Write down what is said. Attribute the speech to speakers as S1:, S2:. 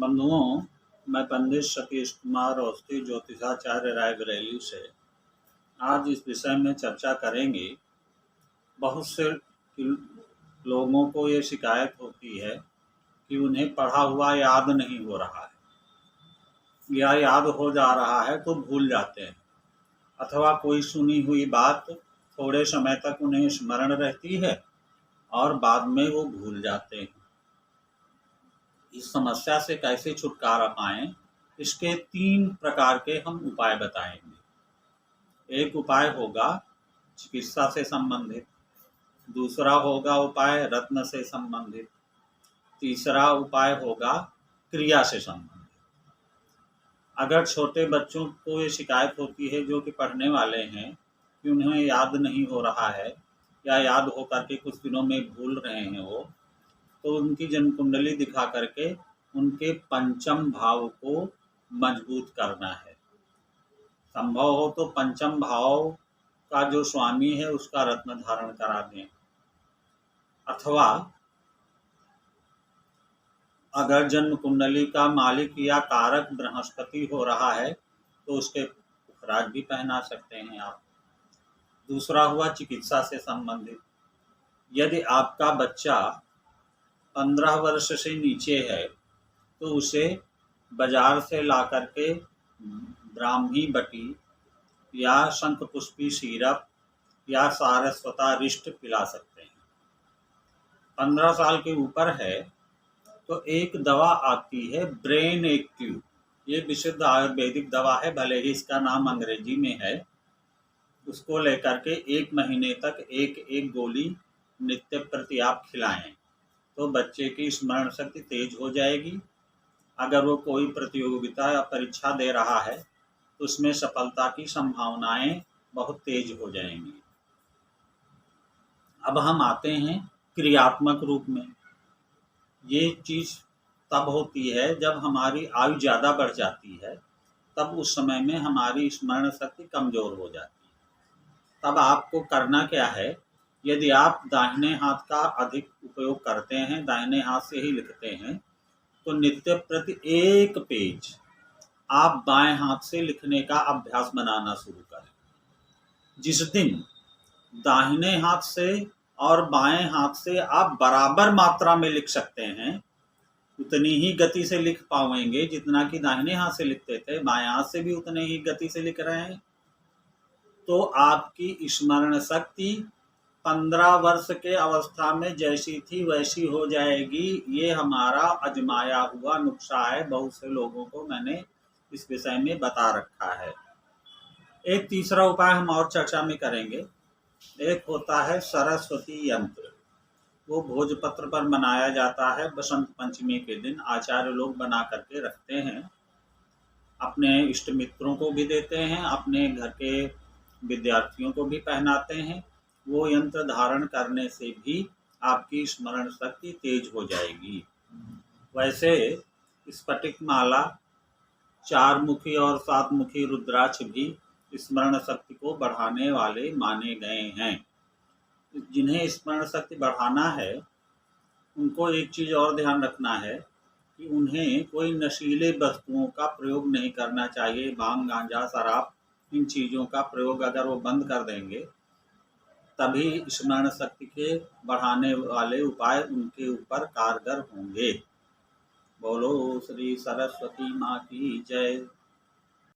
S1: बंधुओं, मैं पंडित सतीश कुमार अवस्थी ज्योतिषाचार्य रायबरेली से आज इस विषय में चर्चा करेंगे। बहुत से लोगों को ये शिकायत होती है कि उन्हें पढ़ा हुआ याद नहीं हो रहा है या याद हो जा रहा है तो भूल जाते हैं, अथवा कोई सुनी हुई बात थोड़े समय तक उन्हें स्मरण रहती है और बाद में वो भूल जाते हैं। इस समस्या से कैसे छुटकारा पाएं, इसके 3 प्रकार के हम उपाय बताएंगे। एक उपाय होगा चिकित्सा से संबंधित, दूसरा होगा उपाय रत्न से संबंधित, तीसरा उपाय होगा क्रिया से संबंधित। अगर छोटे बच्चों को ये शिकायत होती है जो कि पढ़ने वाले हैं कि उन्हें याद नहीं हो रहा है या याद हो करके कुछ दिनों में भूल रहे हैं वो, तो उनकी जन्म कुंडली दिखा करके उनके पंचम भाव को मजबूत करना है। संभव हो तो पंचम भाव का जो स्वामी है उसका रत्न धारण करा दें, अथवा अगर जन्म कुंडली का मालिक या कारक बृहस्पति हो रहा है तो उसके पुखराज भी पहना सकते हैं आप। दूसरा हुआ चिकित्सा से संबंधित। यदि आपका बच्चा 15 वर्ष से नीचे है तो उसे बाजार से ला करके ब्राह्मी बटी या शंखपुष्पी सिरप या सारस्वतारिष्ट पिला सकते हैं। 15 साल के ऊपर है तो एक दवा आती है ब्रेन एक्टिव। ये विशुद्ध आयुर्वेदिक दवा है, भले ही इसका नाम अंग्रेजी में है। उसको लेकर के 1 महीने तक एक गोली नित्य प्रति आप खिलाएं तो बच्चे की स्मरण शक्ति तेज हो जाएगी। अगर वो कोई प्रतियोगिता या परीक्षा दे रहा है तो उसमें सफलता की संभावनाएं बहुत तेज हो जाएंगी। अब हम आते हैं क्रियात्मक रूप में। ये चीज़ तब होती है जब हमारी आयु ज़्यादा बढ़ जाती है, तब उस समय में हमारी स्मरण शक्ति कमज़ोर हो जाती है। तब आपको करना क्या है, यदि आप दाहिने हाथ का अधिक उपयोग करते हैं, दाहिने हाथ से ही लिखते हैं, तो नित्य प्रति 1 पेज आप बाएं हाथ से लिखने का अभ्यास बनाना शुरू करें। जिस दिन दाहिने हाथ से और बाएं हाथ से आप बराबर मात्रा में लिख सकते हैं, उतनी ही गति से लिख पाएंगे जितना कि दाहिने हाथ से लिखते थे, बाएं हाथ से भी उतने ही गति से लिख रहे हैं, तो आपकी स्मरण शक्ति 15 वर्ष के अवस्था में जैसी थी वैसी हो जाएगी। ये हमारा आजमाया हुआ नुस्खा है, बहुत से लोगों को मैंने इस विषय में बता रखा है। एक तीसरा उपाय हम और चर्चा में करेंगे। एक होता है सरस्वती यंत्र। वो भोजपत्र पर बनाया जाता है, बसंत पंचमी के दिन आचार्य लोग बना करके रखते हैं, अपने इष्ट मित्रों को भी देते हैं, अपने घर के विद्यार्थियों को भी पहनाते हैं। वो यंत्र धारण करने से भी आपकी स्मरण शक्ति तेज हो जाएगी। वैसे स्फटिक माला, 4 मुखी और 7 मुखी रुद्राक्ष भी स्मरण शक्ति को बढ़ाने वाले माने गए हैं। जिन्हें स्मरण शक्ति बढ़ाना है उनको एक चीज़ और ध्यान रखना है कि उन्हें कोई नशीले वस्तुओं का प्रयोग नहीं करना चाहिए। भांग, गांजा, शराब, इन चीज़ों का प्रयोग अगर वो बंद कर देंगे तभी स्मरण शक्ति के बढ़ाने वाले उपाय उनके ऊपर कारगर होंगे। बोलो श्री सरस्वती माँ की जय।